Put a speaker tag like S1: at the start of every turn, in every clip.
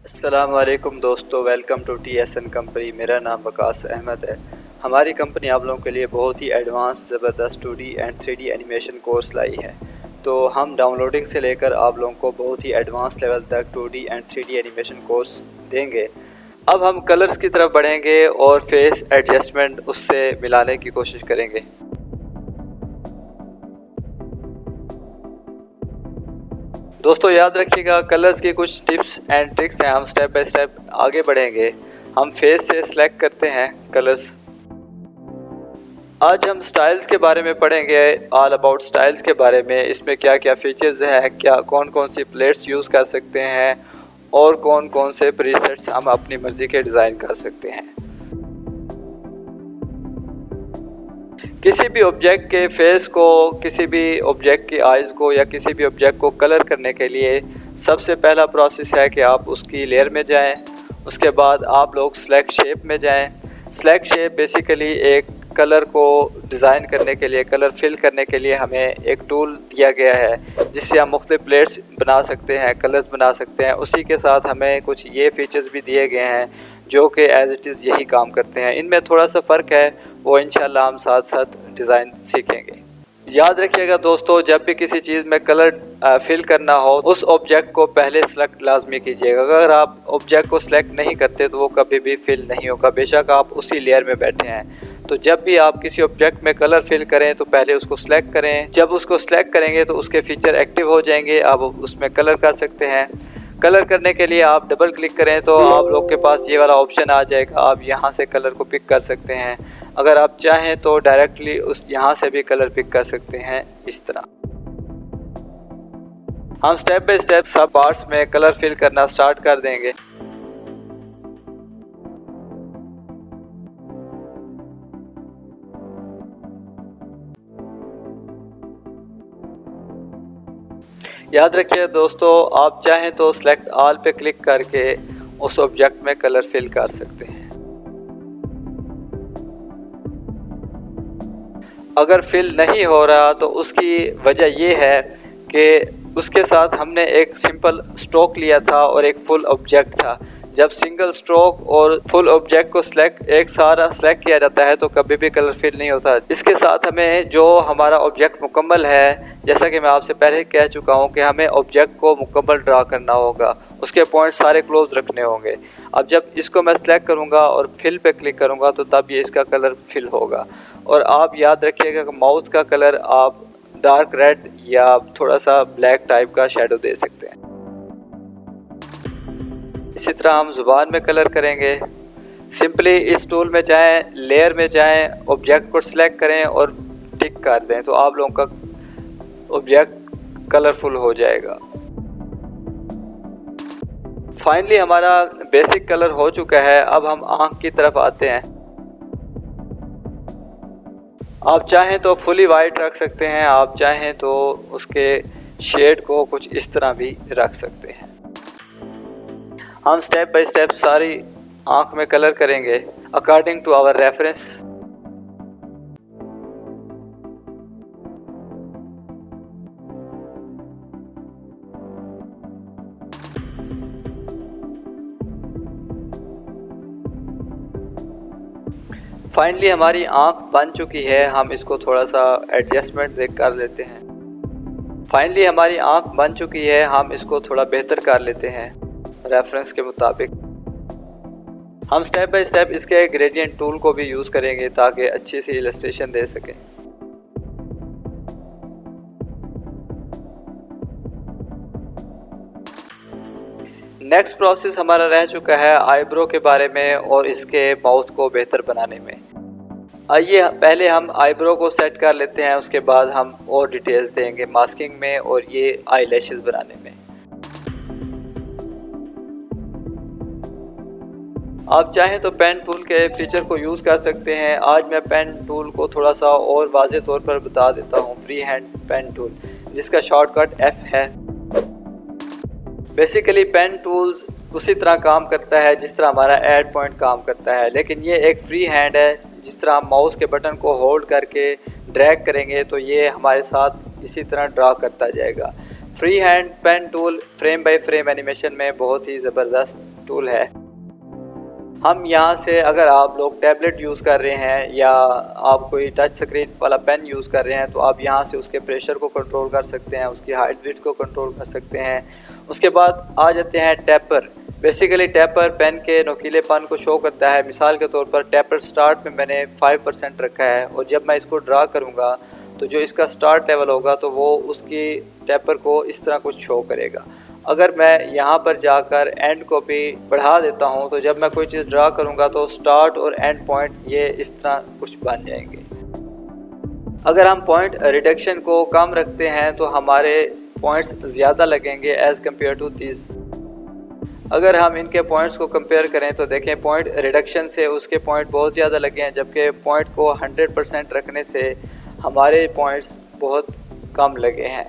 S1: अस्सलामुअलैकुम दोस्तों, welcome to TSN company. मेरा नाम वकास अहमद है। हमारी कंपनी आप लोगों के लिए बहुत ही एडवांस ज़बरदस्त 2D and 3D animation course लाई है। तो हम डाउनलोडिंग से लेकर आप लोगों को बहुत ही एडवांस लेवल तक 2D and 3D animation course देंगे। अब हम कलर्स की तरफ बढ़ेंगे और फेस एडजस्टमेंट उससे मिलाने की कोशिश करेंगे। दोस्तों याद रखिएगा, कलर्स की कुछ टिप्स एंड ट्रिक्स हैं। हम स्टेप बाय स्टेप आगे बढ़ेंगे। हम फेस से सिलेक्ट करते हैं कलर्स। आज हम स्टाइल्स के बारे में पढ़ेंगे, ऑल अबाउट स्टाइल्स के बारे में। इसमें क्या क्या फीचर्स हैं, क्या कौन कौन सी प्लेट्स यूज़ कर सकते हैं और कौन कौन से प्रीसेट्स हम अपनी मर्ज़ी के डिज़ाइन कर सकते हैं। किसी भी ऑब्जेक्ट के फेस को, किसी भी ऑब्जेक्ट की आइज़ को या किसी भी ऑब्जेक्ट को कलर करने के लिए सबसे पहला प्रोसेस है कि आप उसकी लेयर में जाएं। उसके बाद आप लोग सेलेक्ट शेप में जाएं। सेलेक्ट शेप बेसिकली एक कलर को डिज़ाइन करने के लिए, कलर फिल करने के लिए हमें एक टूल दिया गया है जिससे हम मुख्तलिफ प्लेट्स बना सकते हैं, कलर्स बना सकते हैं। उसी के साथ हमें कुछ ये फीचर्स भी दिए गए हैं जो कि एज इट इज़ यही काम करते हैं। इनमें थोड़ा सा फ़र्क है, वो इंशाल्लाह हम साथ साथ डिज़ाइन सीखेंगे। याद रखिएगा दोस्तों, जब भी किसी चीज़ में कलर फिल करना हो, उस ऑब्जेक्ट को पहले सेलेक्ट लाजमी कीजिएगा। अगर आप ऑब्जेक्ट को सिलेक्ट नहीं करते तो वो कभी भी फिल नहीं होगा, बेशक आप उसी लेयर में बैठे हैं। तो जब भी आप किसी ऑब्जेक्ट में कलर फिल करें तो पहले उसको सिलेक्ट करें। जब उसको सिलेक्ट करेंगे तो उसके फीचर एक्टिव हो जाएंगे, आप उसमें कलर कर सकते हैं। कलर करने के लिए आप डबल क्लिक करें तो आप लोग के पास ये वाला ऑप्शन आ जाएगा, आप यहाँ से कलर को पिक कर सकते हैं। अगर आप चाहें तो डायरेक्टली उस यहाँ से भी कलर पिक कर सकते हैं। इस तरह हम स्टेप बाय स्टेप सब पार्ट्स में कलर फिल करना स्टार्ट कर देंगे। याद रखिए दोस्तों, आप चाहें तो सेलेक्ट ऑल पे क्लिक करके उस ऑब्जेक्ट में कलर फिल कर सकते हैं। अगर फिल नहीं हो रहा तो उसकी वजह ये है कि उसके साथ हमने एक सिंपल स्ट्रोक लिया था और एक फुल ऑब्जेक्ट था। जब सिंगल स्ट्रोक और फुल ऑब्जेक्ट को एक सारा सेलेक्ट किया जाता है तो कभी भी कलर फिल नहीं होता। इसके साथ हमें जो हमारा ऑब्जेक्ट मुकम्मल है, जैसा कि मैं आपसे पहले कह चुका हूं कि हमें ऑब्जेक्ट को मुकम्मल ड्रा करना होगा, उसके पॉइंट सारे क्लोज रखने होंगे। अब जब इसको मैं सेलेक्ट करूंगा और फिल पे क्लिक करूंगा तो तब ये इसका कलर फिल होगा। और आप याद रखिएगा कि माउस का कलर आप डार्क रेड या थोड़ा सा ब्लैक टाइप का शेडो दे सकते हैं। इसी तरह हम ज़ुबान में कलर करेंगे। सिंपली इस टूल में जाएं, लेयर में जाएं, ऑब्जेक्ट को सिलेक्ट करें और टिक कर दें तो आप लोगों का ऑब्जेक्ट कलरफुल हो जाएगा। फाइनली हमारा बेसिक कलर हो चुका है। अब हम आँख की तरफ आते हैं। आप चाहें तो फुली वाइट रख सकते हैं, आप चाहें तो उसके शेड को कुछ इस तरह भी रख सकते हैं। हम स्टेप बाय स्टेप सारी आँख में कलर करेंगे according to our reference. Finally हमारी आँख बन चुकी है। हम इसको थोड़ा सा एडजस्टमेंट देख कर लेते हैं। फाइनली हमारी आँख बन चुकी है, हम इसको थोड़ा बेहतर कर लेते हैं रेफरेंस के मुताबिक। हम स्टेप बाय स्टेप इसके ग्रेडियंट टूल को भी यूज़ करेंगे ताकि अच्छी सी इलस्ट्रेशन दे सकें। नेक्स्ट प्रोसेस हमारा रह चुका है आईब्रो के बारे में और इसके माउथ को बेहतर बनाने में। आइए पहले हम आईब्रो को सेट कर लेते हैं, उसके बाद हम और डिटेल्स देंगे मास्किंग में और ये आई लैशेस बनाने में। आप चाहें तो पेन टूल के फीचर को यूज़ कर सकते हैं। आज मैं पेन टूल को थोड़ा सा और वाज़े तौर पर बता देता हूँ। फ्री हैंड पेन टूल जिसका शॉर्टकट F है। बेसिकली पेन टूल्स उसी तरह काम करता है जिस तरह हमारा ऐड पॉइंट काम करता है, लेकिन ये एक फ्री हैंड है। जिस तरह हम माउस के बटन को होल्ड करके ड्रैग करेंगे तो ये हमारे साथ इसी तरह ड्रा करता जाएगा। Free hand pen tool frame by frame animation में बहुत ही ज़बरदस्त टूल है। हम यहाँ से, अगर आप लोग टैबलेट यूज़ कर रहे हैं या आप कोई टच स्क्रीन वाला पेन यूज़ कर रहे हैं, तो आप यहाँ से उसके प्रेशर को कंट्रोल कर सकते हैं, उसकी हार्ट बीट को कंट्रोल कर सकते हैं। उसके बाद आ जाते हैं टैपर। बेसिकली टैपर पेन के नुकीलेपन को शो करता है। मिसाल के तौर पर टैपर स्टार्ट में मैंने 5% रखा है, और जब मैं इसको ड्रा करूँगा तो जो इसका स्टार्ट लेवल होगा तो वो उसकी टैपर को इस तरह कुछ शो करेगा। अगर मैं यहाँ पर जाकर एंड को भी बढ़ा देता हूँ तो जब मैं कोई चीज़ ड्रा करूँगा तो स्टार्ट और एंड पॉइंट ये इस तरह कुछ बन जाएंगे। अगर हम पॉइंट रिडक्शन को कम रखते हैं तो हमारे पॉइंट्स ज़्यादा लगेंगे एज़ कम्पेयर टू दिस। अगर हम इनके पॉइंट्स को कंपेयर करें तो देखें पॉइंट रिडक्शन से उसके पॉइंट बहुत ज़्यादा लगे हैं, जबकि पॉइंट को 100% रखने से हमारे पॉइंट्स बहुत कम लगे हैं।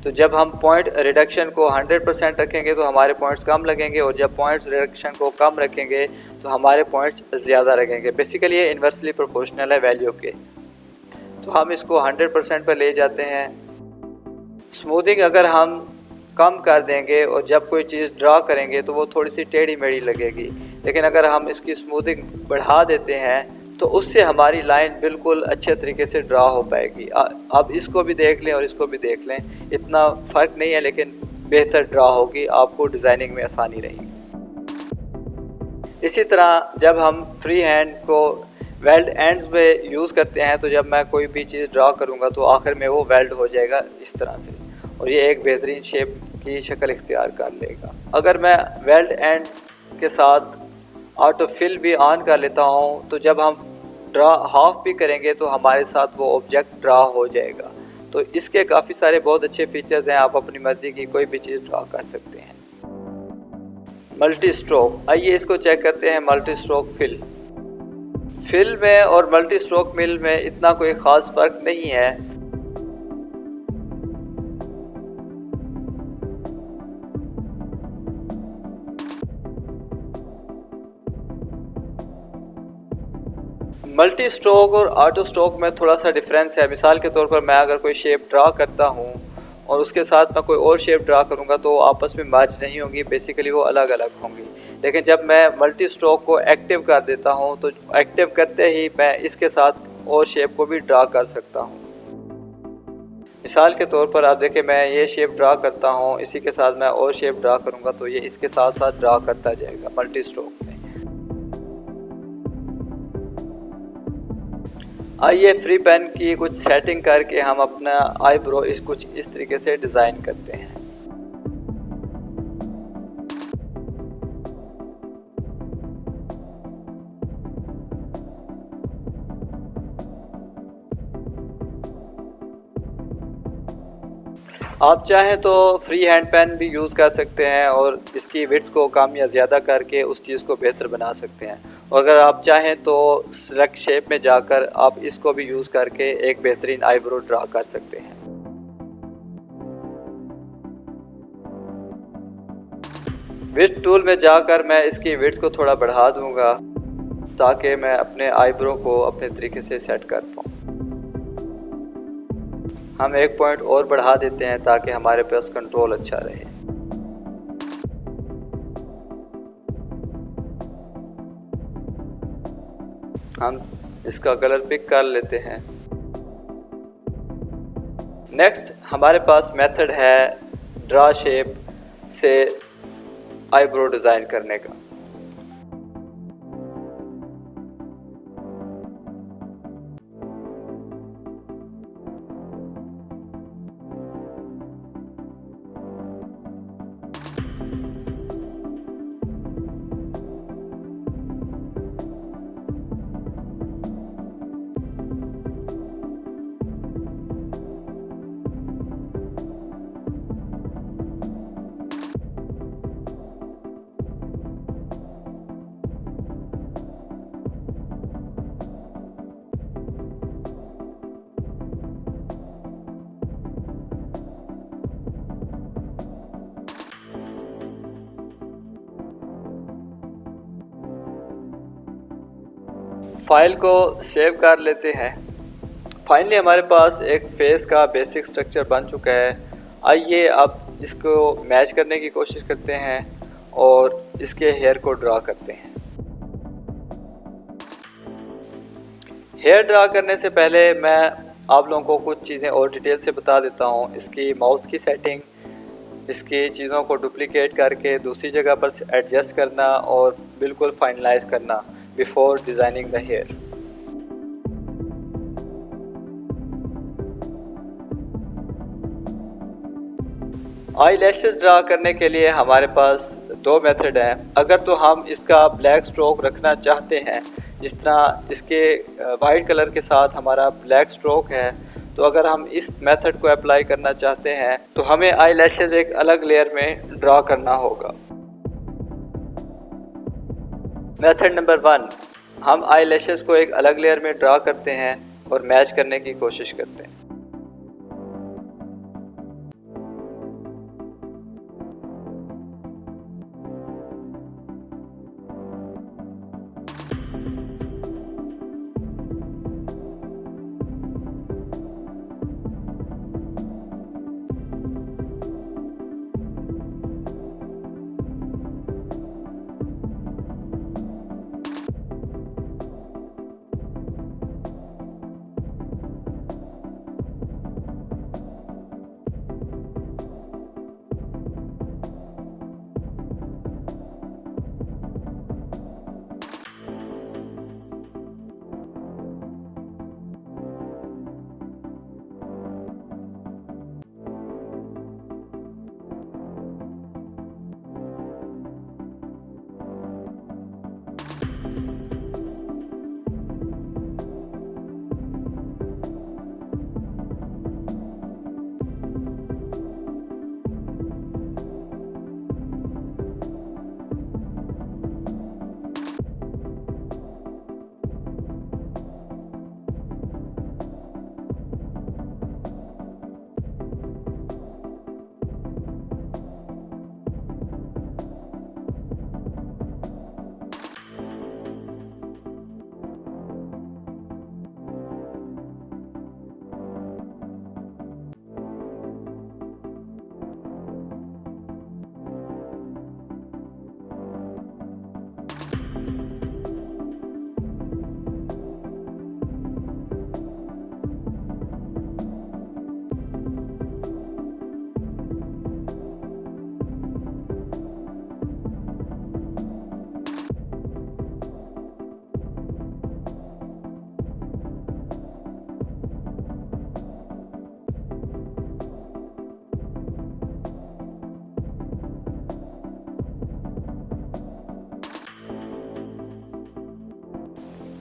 S1: तो जब हम पॉइंट रिडक्शन को 100% रखेंगे तो हमारे पॉइंट्स कम लगेंगे, और जब पॉइंट रिडक्शन को कम रखेंगे तो हमारे पॉइंट्स ज़्यादा लगेंगे। बेसिकली ये इन्वर्सली प्रोपोर्शनल है वैल्यू के। तो हम इसको 100% पर ले जाते हैं। स्मूथिंग अगर हम कम कर देंगे और जब कोई चीज़ ड्रा करेंगे तो वो थोड़ी सी टेढ़ी मेढ़ी लगेगी, लेकिन अगर हम इसकी स्मूथिंग बढ़ा देते हैं तो उससे हमारी लाइन बिल्कुल अच्छे तरीके से ड्रा हो पाएगी। अब इसको भी देख लें और इसको भी देख लें, इतना फ़र्क नहीं है लेकिन बेहतर ड्रा होगी, आपको डिज़ाइनिंग में आसानी रहेगी। इसी तरह जब हम फ्री हैंड को वेल्ड एंड्स में यूज़ करते हैं तो जब मैं कोई भी चीज़ ड्रा करूँगा तो आखिर में वो वेल्ड हो जाएगा इस तरह से, और ये एक बेहतरीन शेप की शक्ल इख्तियार कर लेगा। अगर मैं वेल्ड एंड्स के साथ ऑटो फिल भी ऑन कर लेता हूँ तो जब हम ड्रा हाफ भी करेंगे तो हमारे साथ वो ऑब्जेक्ट ड्रा हो जाएगा। तो इसके काफ़ी सारे बहुत अच्छे फीचर्स हैं, आप अपनी मर्ज़ी की कोई भी चीज़ ड्रा कर सकते हैं। मल्टी स्ट्रोक, आइए इसको चेक करते हैं। मल्टी स्ट्रोक फिल में और मल्टी स्ट्रोक मिल में इतना कोई ख़ास फ़र्क नहीं है। मल्टी स्ट्रोक और ऑटो स्ट्रोक में थोड़ा सा डिफरेंस है। मिसाल के तौर पर मैं अगर कोई शेप ड्रा करता हूँ और उसके साथ मैं कोई और शेप ड्रा करूँगा तो आपस में मर्ज नहीं होंगी, बेसिकली वो अलग अलग होंगी। लेकिन जब मैं मल्टी स्ट्रोक को एक्टिव कर देता हूँ तो एक्टिव करते ही मैं इसके साथ और शेप को भी ड्रा कर सकता हूँ। मिसाल के तौर पर आप देखें, मैं ये शेप ड्रा करता हूँ, इसी के साथ मैं और शेप ड्रा करूँगा तो ये इसके साथ साथ ड्रा करता जाएगा मल्टी स्ट्रोक में। आइए फ्री पेन की कुछ सेटिंग करके हम अपना आईब्रो कुछ इस तरीके से डिज़ाइन करते हैं। आप चाहें तो फ्री हैंड पेन भी यूज़ कर सकते हैं और इसकी विड्थ को कम या ज़्यादा करके उस चीज़ को बेहतर बना सकते हैं। और अगर आप चाहें तो सेलेक्ट शेप में जाकर आप इसको भी यूज़ करके एक बेहतरीन आईब्रो ड्रा कर सकते हैं। विड्थ टूल में जाकर मैं इसकी विड्थ को थोड़ा बढ़ा दूंगा ताकि मैं अपने आईब्रो को अपने तरीके से सेट कर पाऊँ। हम एक पॉइंट और बढ़ा देते हैं ताकि हमारे पास कंट्रोल अच्छा रहे। हम इसका कलर पिक कर लेते हैं। नेक्स्ट हमारे पास मेथड है ड्रा शेप से आईब्रो डिज़ाइन करने का। फाइल को सेव कर लेते हैं। फाइनली हमारे पास एक फेस का बेसिक स्ट्रक्चर बन चुका है। आइए अब इसको मैच करने की कोशिश करते हैं और इसके हेयर को ड्रा करते हैं। हेयर ड्रा करने से पहले मैं आप लोगों को कुछ चीज़ें और डिटेल से बता देता हूँ। इसकी माउथ की सेटिंग, इसकी चीज़ों को डुप्लिकेट करके दूसरी जगह पर एडजस्ट करना और बिल्कुल फाइनलाइज करना before designing the hair. Eyelashes draw करने के लिए हमारे पास दो मेथड हैं। अगर तो हम इसका ब्लैक स्ट्रोक रखना चाहते हैं, जिस तरह इसके वाइट कलर के साथ हमारा ब्लैक स्ट्रोक है, तो अगर हम इस मेथड को अप्लाई करना चाहते हैं तो हमें आई लैशेस एक अलग लेयर में ड्रा करना होगा। मेथड नंबर 1, हम आई लैशेस को एक अलग लेयर में ड्रा करते हैं और मैच करने की कोशिश करते हैं।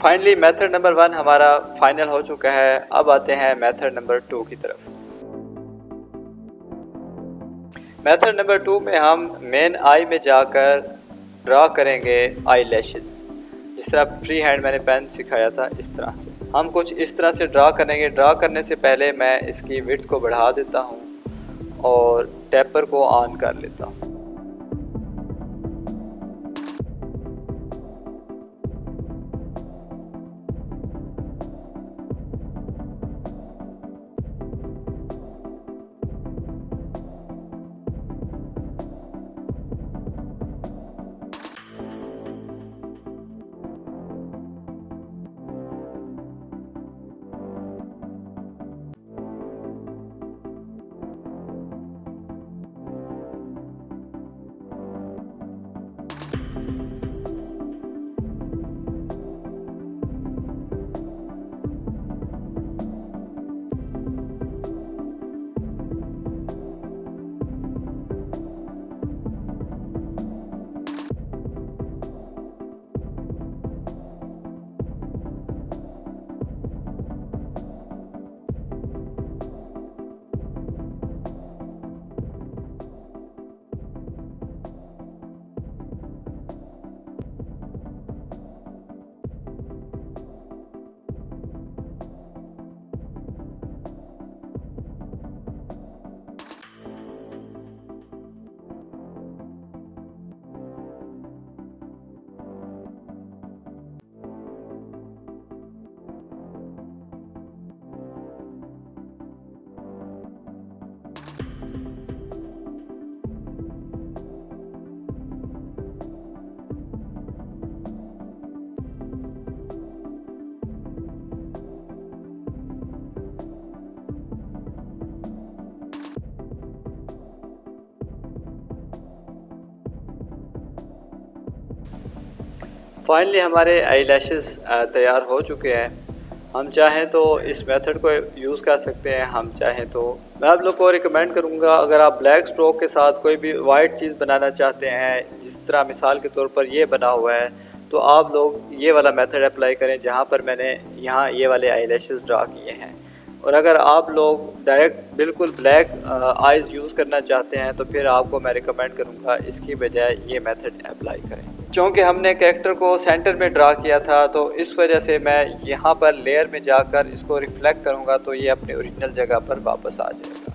S1: फाइनली मेथड नंबर 1 हमारा फाइनल हो चुका है। अब आते हैं मेथड नंबर 2 की तरफ। मेथड नंबर 2 में हम मेन आई में जाकर ड्रा करेंगे आई लैशेस। जिस तरह फ्री हैंड मैंने पेन सिखाया था, इस तरह से हम कुछ इस तरह से ड्रा करेंगे। ड्रा करने से पहले मैं इसकी विड्थ को बढ़ा देता हूँ और टैपर को ऑन कर लेता हूँ। फाइनली हमारे आई लैशेस तैयार हो चुके हैं। हम चाहें तो इस मेथड को यूज़ कर सकते हैं, हम चाहें तो मैं आप लोग को रिकमेंड करूंगा, अगर आप ब्लैक स्ट्रोक के साथ कोई भी वाइट चीज़ बनाना चाहते हैं, जिस तरह मिसाल के तौर पर ये बना हुआ है, तो आप लोग ये वाला मेथड अप्लाई करें जहाँ पर मैंने यहाँ ये वाले आई लैशेस ड्रा किए हैं। और अगर आप लोग डायरेक्ट बिल्कुल ब्लैक आइज़ यूज़ करना चाहते हैं तो फिर आपको मैं रिकमेंड करूँगा इसकी बजाय ये मेथड अप्लाई करें। चूँकि हमने कैरेक्टर को सेंटर में ड्रा किया था तो इस वजह से मैं यहाँ पर लेयर में जाकर इसको रिफ्लेक्ट करूँगा तो ये अपने ओरिजिनल जगह पर वापस आ जाएगा।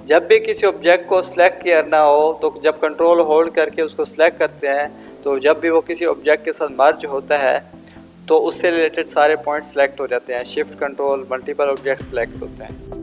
S1: जब भी किसी ऑब्जेक्ट को सिलेक्ट करना हो तो जब कंट्रोल होल्ड करके उसको सिलेक्ट करते हैं तो जब भी वो किसी ऑब्जेक्ट के साथ मर्ज होता है तो उससे रिलेटेड सारे पॉइंट सेलेक्ट हो जाते हैं। Shift control multiple object select होते हैं।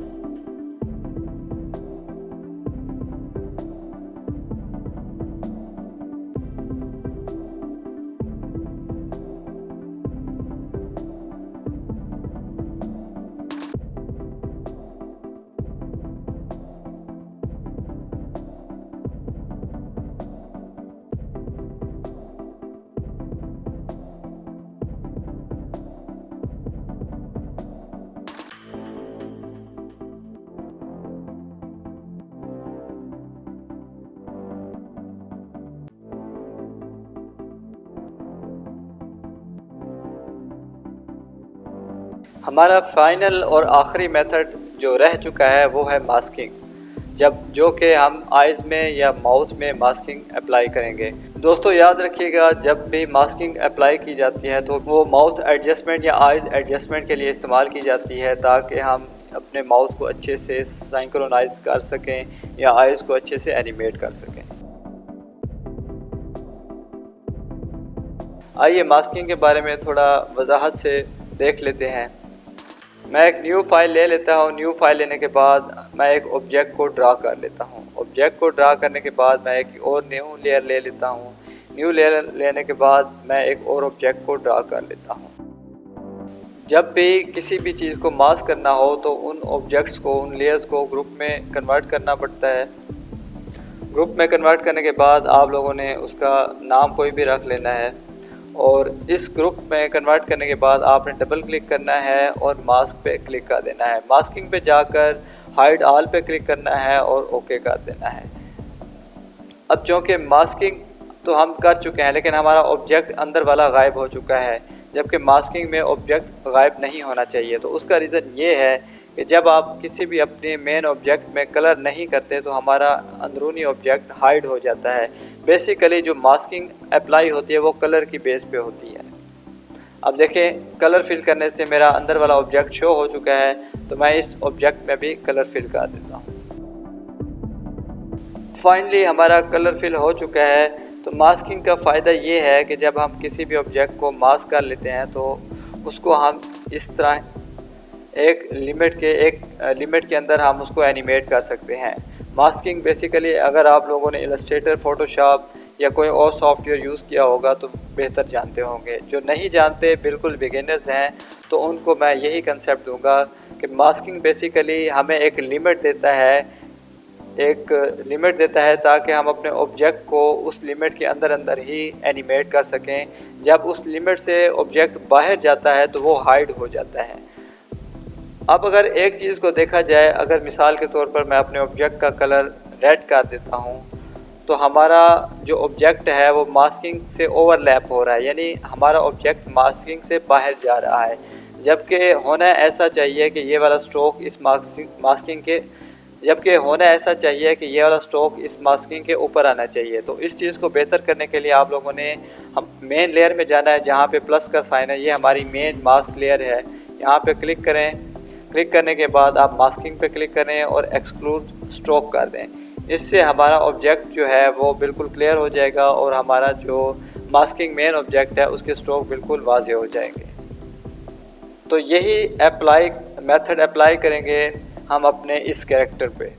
S1: हमारा फाइनल और आखिरी मेथड जो रह चुका है वो है मास्किंग, जो कि हम आइज़ में या माउथ में मास्किंग अप्लाई करेंगे। दोस्तों याद रखिएगा, जब भी मास्किंग अप्लाई की जाती है तो वो माउथ एडजस्टमेंट या आइज़ एडजस्टमेंट के लिए इस्तेमाल की जाती है ताकि हम अपने माउथ को अच्छे से सिंक्रोनाइज कर सकें या आइज़ को अच्छे से एनिमेट कर सकें। आइए मास्किंग के बारे में थोड़ा वजाहत से देख लेते हैं। मैं एक न्यू फाइल ले लेता हूँ। न्यू फाइल लेने के बाद मैं एक ऑब्जेक्ट को ड्रा कर लेता हूँ। ऑब्जेक्ट को ड्रा करने के बाद मैं एक और न्यू लेयर ले लेता हूँ। न्यू लेयर लेने के बाद मैं एक और ऑब्जेक्ट को ड्रा कर लेता हूँ। जब भी किसी भी चीज़ को मास्क करना हो तो उन ऑब्जेक्ट्स को, उन लेयर्स को ग्रुप में कन्वर्ट करना पड़ता है। ग्रुप में कन्वर्ट करने के बाद आप लोगों ने उसका नाम कोई भी रख लेना है और इस ग्रुप में कन्वर्ट करने के बाद आपने डबल क्लिक करना है और मास्क पे क्लिक कर देना है। मास्किंग पे जाकर हाइड ऑल पे क्लिक करना है और ओके कर देना है। अब चूँकि मास्किंग तो हम कर चुके हैं लेकिन हमारा ऑब्जेक्ट अंदर वाला गायब हो चुका है, जबकि मास्किंग में ऑब्जेक्ट गायब नहीं होना चाहिए। तो उसका रीज़न ये है कि जब आप किसी भी अपने मेन ऑब्जेक्ट में कलर नहीं करते तो हमारा अंदरूनी ऑब्जेक्ट हाइड हो जाता है। बेसिकली जो मास्किंग अप्लाई होती है वो कलर की बेस पे होती है। अब देखें, कलर फिल करने से मेरा अंदर वाला ऑब्जेक्ट शो हो चुका है, तो मैं इस ऑब्जेक्ट में भी कलर फिल कर देता हूँ। फाइनली हमारा कलर फिल हो चुका है। तो मास्किंग का फ़ायदा ये है कि जब हम किसी भी ऑब्जेक्ट को मास्क कर लेते हैं तो उसको हम इस तरह एक लिमिट के अंदर हम उसको एनिमेट कर सकते हैं। मास्किंग बेसिकली अगर आप लोगों ने इलस्ट्रेटर, फोटोशॉप या कोई और सॉफ्टवेयर यूज़ किया होगा तो बेहतर जानते होंगे। जो नहीं जानते, बिल्कुल बिगिनर्स हैं, तो उनको मैं यही कंसेप्ट दूंगा कि मास्किंग बेसिकली हमें एक लिमिट देता है ताकि हम अपने ऑब्जेक्ट को उस लिमिट के अंदर ही एनिमेट कर सकें। जब उस लिमिट से ऑब्जेक्ट बाहर जाता है तो वो हाइड हो जाता है। अब अगर एक चीज़ को देखा जाए, अगर मिसाल के तौर पर मैं अपने ऑब्जेक्ट का कलर रेड कर देता हूँ तो हमारा जो ऑब्जेक्ट है वो मास्किंग से ओवरलैप हो रहा है, यानी हमारा ऑब्जेक्ट मास्किंग से बाहर जा रहा है। जबकि होना ऐसा चाहिए कि ये वाला स्ट्रोक इस मास्किंग के ऊपर आना चाहिए। तो इस चीज़ को बेहतर करने के लिए आप लोगों ने हम मेन लेयर में जाना है, जहाँ पे प्लस का साइन है, ये हमारी मेन मास्क लेयर है। यहाँ पे क्लिक करें। क्लिक करने के बाद आप मास्किंग पे क्लिक करें और एक्सक्लूड स्ट्रोक कर दें। इससे हमारा ऑब्जेक्ट जो है वो बिल्कुल क्लियर हो जाएगा और हमारा जो मास्किंग मेन ऑब्जेक्ट है उसके स्ट्रोक बिल्कुल वाज़ेह हो जाएंगे। तो यही मेथड अप्लाई करेंगे हम अपने इस कैरेक्टर पे।